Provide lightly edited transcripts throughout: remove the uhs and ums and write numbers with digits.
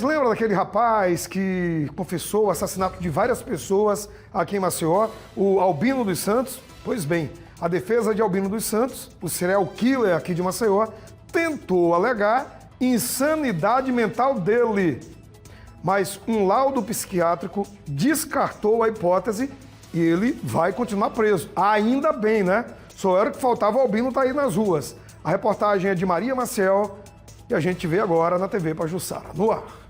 Você lembra daquele rapaz que confessou o assassinato de várias pessoas aqui em Maceió, o Albino dos Santos? Pois bem, a defesa de Albino dos Santos, o serial killer aqui de Maceió, tentou alegar insanidade mental dele. Mas um laudo psiquiátrico descartou a hipótese e ele vai continuar preso. Ainda bem, né? Só era o que faltava, o Albino tá aí nas ruas. A reportagem é de Maria Maciel e a gente vê agora na TV Pajuçara. No ar.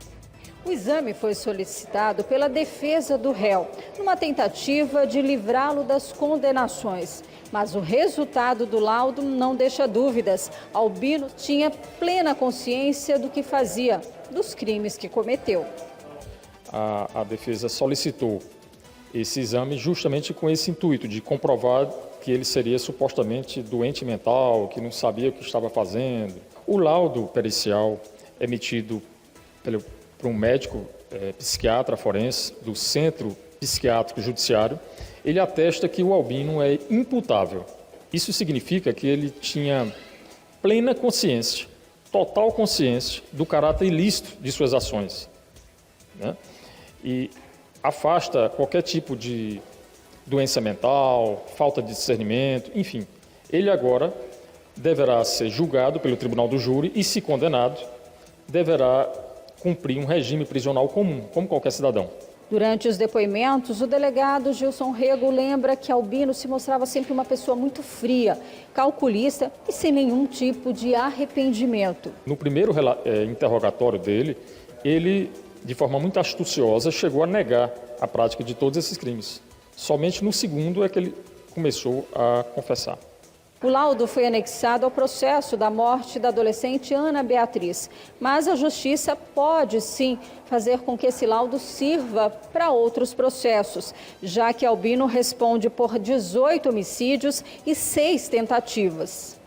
O exame foi solicitado pela defesa do réu, numa tentativa de livrá-lo das condenações. Mas o resultado do laudo não deixa dúvidas. Albino tinha plena consciência do que fazia, dos crimes que cometeu. A defesa solicitou esse exame justamente com esse intuito de comprovar que ele seria supostamente doente mental, que não sabia o que estava fazendo. O laudo pericial emitido por um médico psiquiatra forense do Centro Psiquiátrico Judiciário, ele atesta que o Albino é imputável. Isso significa que ele tinha plena consciência, total consciência do caráter ilícito de suas ações, né? E afasta qualquer tipo de doença mental, falta de discernimento, enfim. Ele agora deverá ser julgado pelo tribunal do júri e, se condenado, deverá cumprir um regime prisional comum, como qualquer cidadão. Durante os depoimentos, o delegado Gilson Rego lembra que Albino se mostrava sempre uma pessoa muito fria, calculista e sem nenhum tipo de arrependimento. No primeiro interrogatório dele, ele, de forma muito astuciosa, chegou a negar a prática de todos esses crimes. Somente no segundo é que ele começou a confessar. O laudo foi anexado ao processo da morte da adolescente Ana Beatriz, mas a Justiça pode sim fazer com que esse laudo sirva para outros processos, já que Albino responde por 18 homicídios e 6 tentativas.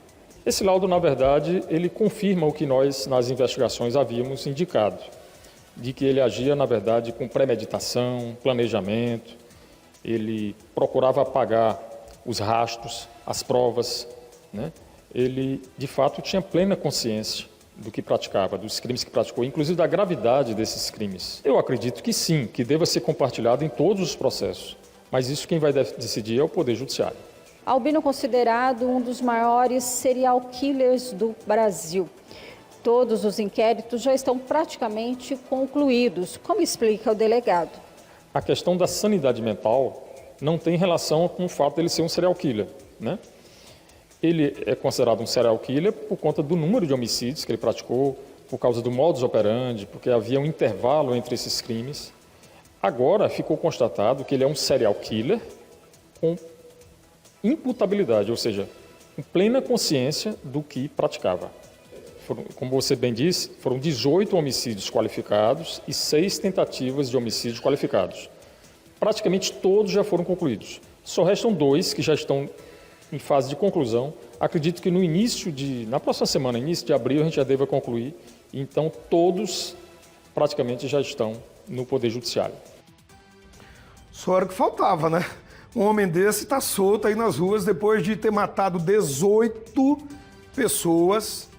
Esse laudo, na verdade, ele confirma o que nós, nas investigações, havíamos indicado, de que ele agia, na verdade, com premeditação, planejamento, ele procurava apagar os rastros, as provas, né? Ele, de fato, tinha plena consciência do que praticava, dos crimes que praticou, inclusive da gravidade desses crimes. Eu acredito que sim, que deva ser compartilhado em todos os processos, mas isso quem vai decidir é o Poder Judiciário. Albino considerado um dos maiores serial killers do Brasil. Todos os inquéritos já estão praticamente concluídos, como explica o delegado. A questão da sanidade mental não tem relação com o fato dele ser um serial killer, né? Ele é considerado um serial killer por conta do número de homicídios que ele praticou, por causa do modus operandi, porque havia um intervalo entre esses crimes. Agora ficou constatado que ele é um serial killer com imputabilidade, ou seja, com plena consciência do que praticava. Como você bem disse, foram 18 homicídios qualificados e 6 tentativas de homicídios qualificados. Praticamente todos já foram concluídos. Só restam 2 que já estão em fase de conclusão. Acredito que na próxima semana, início de abril, a gente já deva concluir. Então, todos praticamente já estão no Poder Judiciário. Só era o que faltava, né? Um homem desse está solto aí nas ruas depois de ter matado 18 pessoas.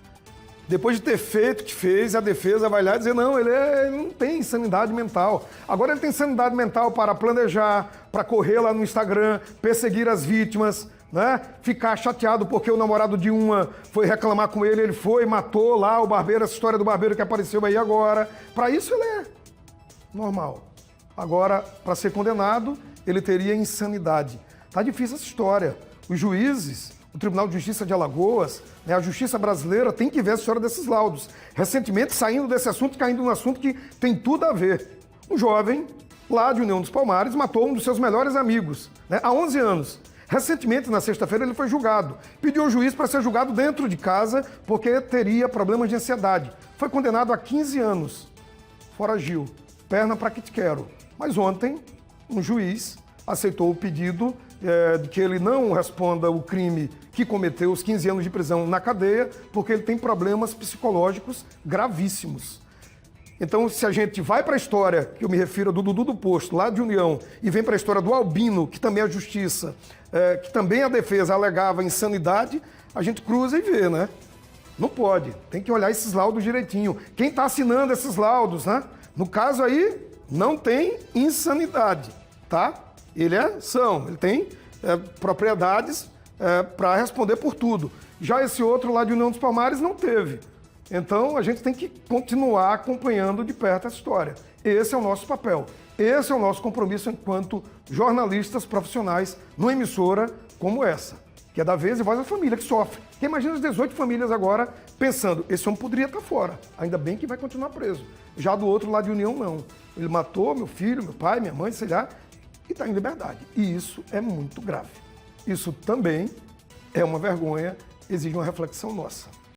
Depois de ter feito o que fez, a defesa vai lá dizer, não, ele não tem insanidade mental. Agora ele tem insanidade mental para planejar, para correr lá no Instagram, perseguir as vítimas, né? Ficar chateado porque o namorado de uma foi reclamar com ele, ele foi, matou lá o barbeiro, essa história do barbeiro que apareceu aí agora. Para isso ele é normal. Agora, para ser condenado, ele teria insanidade. Tá difícil essa história. Os juízes, o Tribunal de Justiça de Alagoas, né, a Justiça brasileira tem que ver a história desses laudos. Recentemente, saindo desse assunto, caindo num assunto que tem tudo a ver. Um jovem lá de União dos Palmares matou um dos seus melhores amigos, né, há 11 anos. Recentemente, na sexta-feira, ele foi julgado. Pediu ao juiz para ser julgado dentro de casa porque teria problemas de ansiedade. Foi condenado a 15 anos. Foragiu. Perna para que te quero. Mas ontem, um juiz aceitou o pedido de que ele não responda o crime que cometeu, os 15 anos de prisão na cadeia, porque ele tem problemas psicológicos gravíssimos. Então, se a gente vai para a história, que eu me refiro do Dudu do Posto, lá de União, e vem para a história do Albino, que também é a justiça, que também a defesa alegava insanidade, a gente cruza e vê, né? Não pode. Tem que olhar esses laudos direitinho. Quem está assinando esses laudos, né? No caso aí, não tem insanidade, tá? Ele é são, ele tem propriedades para responder por tudo. Já esse outro lá de União dos Palmares não teve. Então, a gente tem que continuar acompanhando de perto essa história. Esse é o nosso papel. Esse é o nosso compromisso enquanto jornalistas profissionais numa emissora como essa, que é da Vez e Voz da Família, que sofre. Porque imagina as 18 famílias agora pensando, esse homem poderia estar fora, ainda bem que vai continuar preso. Já do outro lado de União, não. Ele matou meu filho, meu pai, minha mãe, sei lá, e está em liberdade. E isso é muito grave. Isso também é uma vergonha, exige uma reflexão nossa.